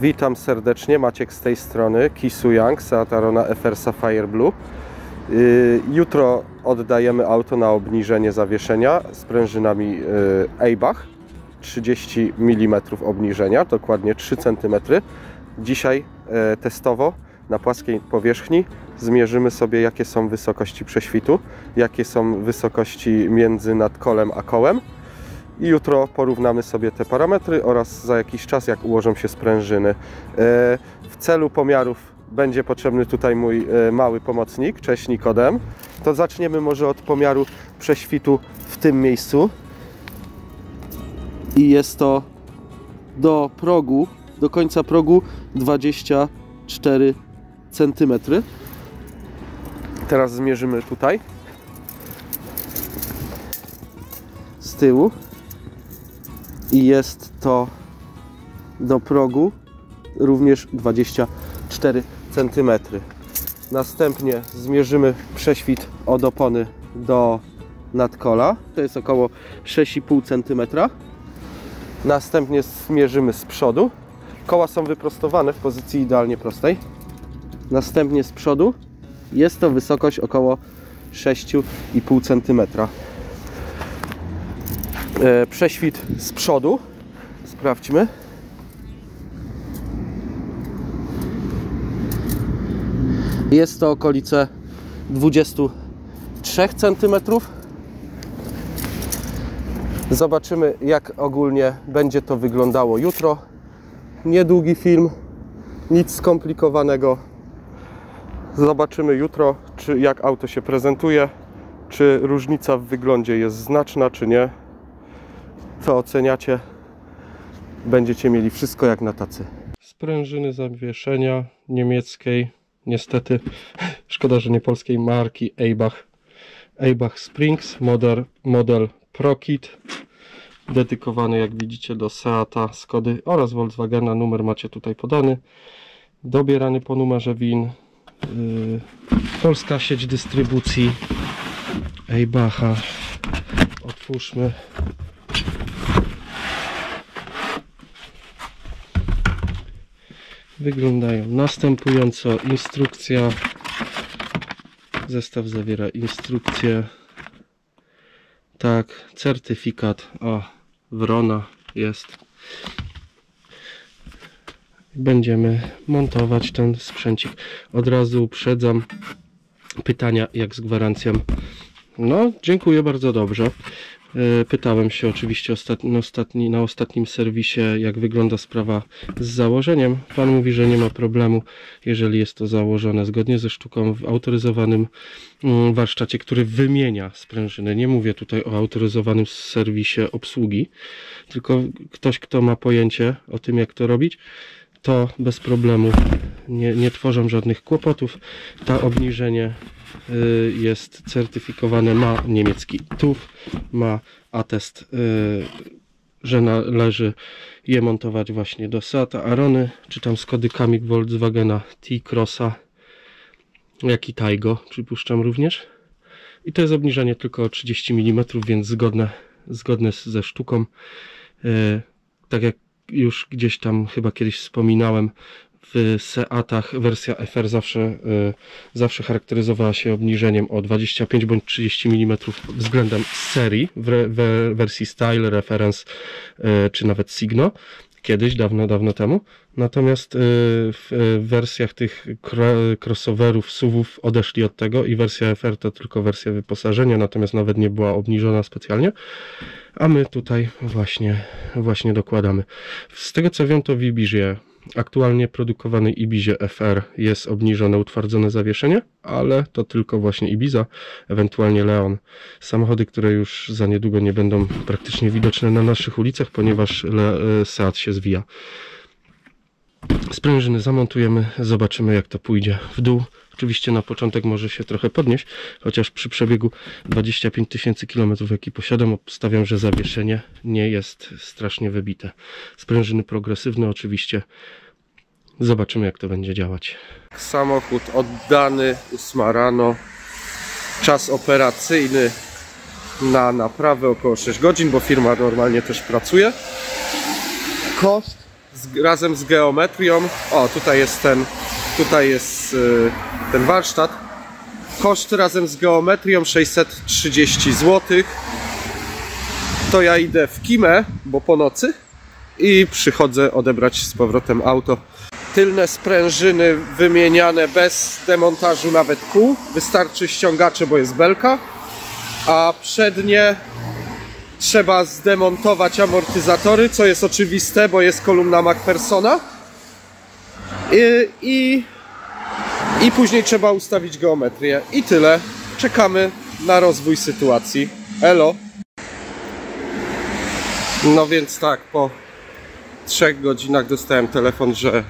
Witam serdecznie, Maciek z tej strony, Key Soo-Young, Seat Arona FR Sapphire Blue. Jutro oddajemy auto na obniżenie zawieszenia z prężynami Eibach. 30 mm obniżenia, dokładnie 3 cm. Dzisiaj testowo na płaskiej powierzchni zmierzymy sobie, jakie są wysokości prześwitu, jakie są wysokości między nadkolem a kołem. I jutro porównamy sobie te parametry oraz za jakiś czas, jak ułożą się sprężyny. W celu pomiarów będzie potrzebny tutaj mój mały pomocnik. Cześć Nikodem. To zaczniemy może od pomiaru prześwitu w tym miejscu. I jest to do progu, do końca progu 24 cm. Teraz zmierzymy tutaj z tyłu. I jest to do progu również 24 cm. Następnie zmierzymy prześwit od opony do nadkola. To jest około 6,5 cm. Następnie zmierzymy z przodu. Koła są wyprostowane w pozycji idealnie prostej. Następnie z przodu jest to wysokość około 6,5 cm. Prześwit z przodu sprawdźmy. Jest to okolice 23 cm. Zobaczymy, jak ogólnie będzie to wyglądało jutro. Niedługi film, nic skomplikowanego. Zobaczymy jutro, jak auto się prezentuje, czy różnica w wyglądzie jest znaczna, czy nie. Co oceniacie? Będziecie mieli wszystko jak na tacy. Sprężyny zawieszenia niemieckiej, niestety, szkoda, że nie polskiej marki Eibach. Eibach Springs, model ProKit, dedykowany, jak widzicie, do Seata, Skody oraz Volkswagena. Numer macie tutaj podany, dobierany po numerze VIN. Polska sieć dystrybucji Eibacha. Otwórzmy. Wyglądają następująco. Instrukcja. Zestaw zawiera instrukcję. Tak, certyfikat. O, Wrona jest. Będziemy montować ten sprzęcik. Od razu uprzedzam pytania, jak z gwarancją. No, dziękuję bardzo dobrze. Pytałem się oczywiście na ostatnim serwisie, jak wygląda sprawa z założeniem. Pan mówi, że nie ma problemu, jeżeli jest to założone zgodnie ze sztuką w autoryzowanym warsztacie, który wymienia sprężyny. Nie mówię tutaj o autoryzowanym serwisie obsługi, tylko ktoś, kto ma pojęcie o tym, jak to robić, to bez problemu nie tworzą żadnych kłopotów. To obniżenie jest certyfikowane, ma niemiecki TÜV, ma atest, że należy je montować właśnie do Seata Arony, czy tam Skody Kamiq, Volkswagena T-Crossa, jak i Taygo, przypuszczam również. I to jest obniżenie tylko o 30 mm, więc zgodne ze sztuką. Tak jak już gdzieś tam chyba kiedyś wspominałem, w Seatach wersja FR zawsze charakteryzowała się obniżeniem o 25 bądź 30 mm względem serii w wersji Style, Reference czy nawet Signo. Kiedyś, dawno temu. Natomiast w wersjach tych crossoverów, SUV-ów odeszli od tego i wersja FR to tylko wersja wyposażenia, natomiast nawet nie była obniżona specjalnie. A my tutaj właśnie dokładamy. Z tego co wiem, to w Ibizie, aktualnie produkowanej Ibizie FR jest obniżone, utwardzone zawieszenie, ale to tylko właśnie Ibiza, ewentualnie Leon. Samochody, które już za niedługo nie będą praktycznie widoczne na naszych ulicach, ponieważ Seat się zwija. Sprężyny zamontujemy, zobaczymy, jak to pójdzie w dół. Oczywiście na początek może się trochę podnieść, chociaż przy przebiegu 25 000 km, jaki posiadam, obstawiam, że zawieszenie nie jest strasznie wybite. Sprężyny progresywne oczywiście. Zobaczymy, jak to będzie działać. Samochód oddany, 8 rano. Czas operacyjny na naprawę około 6 godzin, bo firma normalnie też pracuje. Koszt razem z geometrią, o tutaj jest ten warsztat. Koszt razem z geometrią 630 zł. To ja idę w Kimę, bo po nocy, i przychodzę odebrać z powrotem auto. Tylne sprężyny wymieniane bez demontażu nawet kół. Wystarczy ściągacze, bo jest belka. A przednie trzeba zdemontować amortyzatory, co jest oczywiste, bo jest kolumna MacPhersona. I później trzeba ustawić geometrię. I tyle. Czekamy na rozwój sytuacji. Elo. No więc tak, po 3 godzinach dostałem telefon, że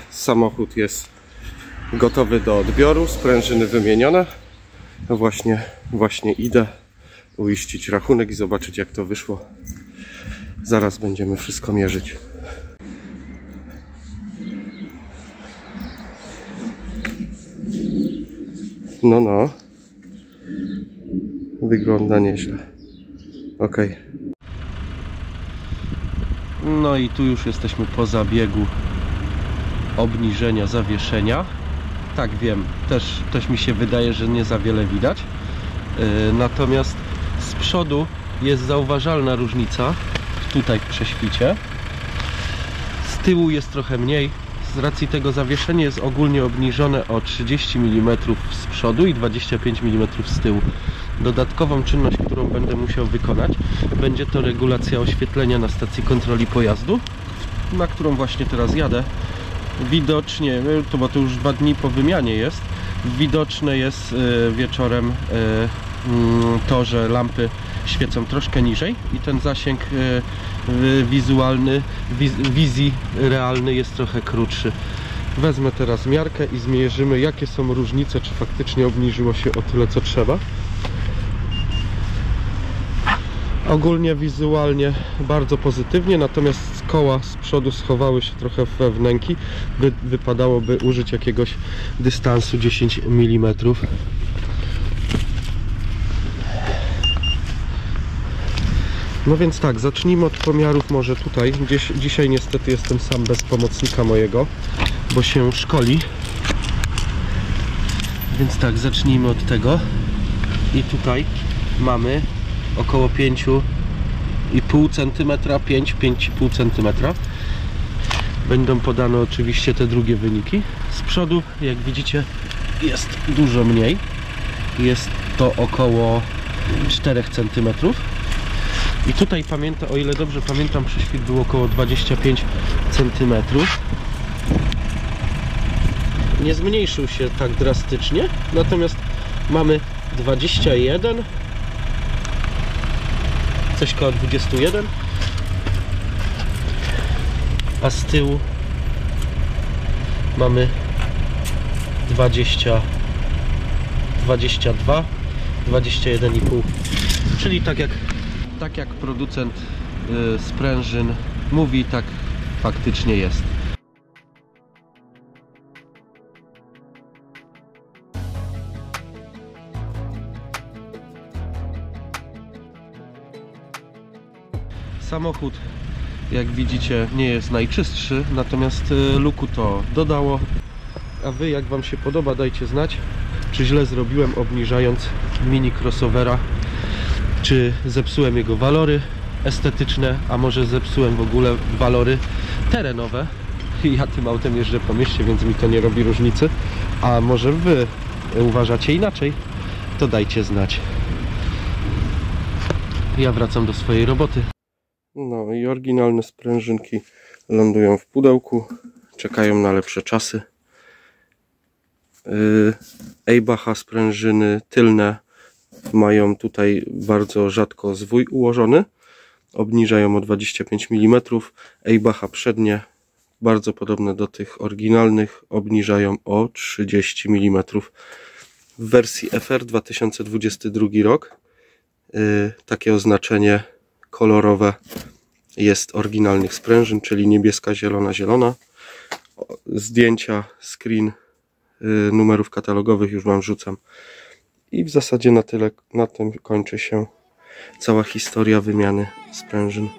samochód jest gotowy do odbioru, sprężyny wymienione. No właśnie idę uiścić rachunek i zobaczyć, jak to wyszło. Zaraz będziemy wszystko mierzyć. No. Wygląda nieźle. Ok. No i tu już jesteśmy po zabiegu obniżenia zawieszenia. Tak, wiem, też mi się wydaje, że nie za wiele widać. Natomiast z przodu jest zauważalna różnica tutaj w prześwicie. Z tyłu jest trochę mniej. Z racji tego zawieszenie jest ogólnie obniżone o 30 mm z przodu i 25 mm z tyłu. Dodatkową czynność, którą będę musiał wykonać, będzie to regulacja oświetlenia na stacji kontroli pojazdu, na którą właśnie teraz jadę. Widocznie, bo to już 2 dni po wymianie jest, widoczne jest wieczorem to, że lampy świecą troszkę niżej i ten zasięg wizualny, wizji realny jest trochę krótszy. Wezmę teraz miarkę i zmierzymy, jakie są różnice, czy faktycznie obniżyło się o tyle, co trzeba. Ogólnie wizualnie bardzo pozytywnie, natomiast koła z przodu schowały się trochę we wnęki. Wypadałoby użyć jakiegoś dystansu 10 mm. No więc tak, zacznijmy od pomiarów może tutaj. Dzisiaj niestety jestem sam bez pomocnika mojego, bo się szkoli. Więc tak, zacznijmy od tego. I tutaj mamy około 5,5 cm, 5,5 cm. Będą podane oczywiście te drugie wyniki. Z przodu, jak widzicie, jest dużo mniej. Jest to około 4 cm. I tutaj o ile dobrze pamiętam, prześwit był około 25 cm. Nie zmniejszył się tak drastycznie, natomiast mamy 21, coś koło 21, a z tyłu mamy 20, 22, 21,5, czyli tak jak producent sprężyn mówi, tak faktycznie jest. Samochód, jak widzicie, nie jest najczystszy, natomiast luku to dodało. A wy, jak wam się podoba, dajcie znać, czy źle zrobiłem, obniżając mini crossovera, czy zepsułem jego walory estetyczne, a może zepsułem w ogóle walory terenowe. Ja tym autem jeżdżę po mieście, więc mi to nie robi różnicy. A może wy uważacie inaczej? To dajcie znać. Ja wracam do swojej roboty. No i oryginalne sprężynki lądują w pudełku, czekają na lepsze czasy. Eybacha sprężyny tylne mają tutaj bardzo rzadko zwój ułożony, obniżają o 25 mm. Eybacha przednie, bardzo podobne do tych oryginalnych, obniżają o 30 mm. W wersji FR 2022 rok takie oznaczenie kolorowe jest oryginalnych sprężyn, czyli niebieska, zielona, zielona. Zdjęcia, screen numerów katalogowych już wam wrzucam. I w zasadzie na tyle, na tym kończy się cała historia wymiany sprężyn.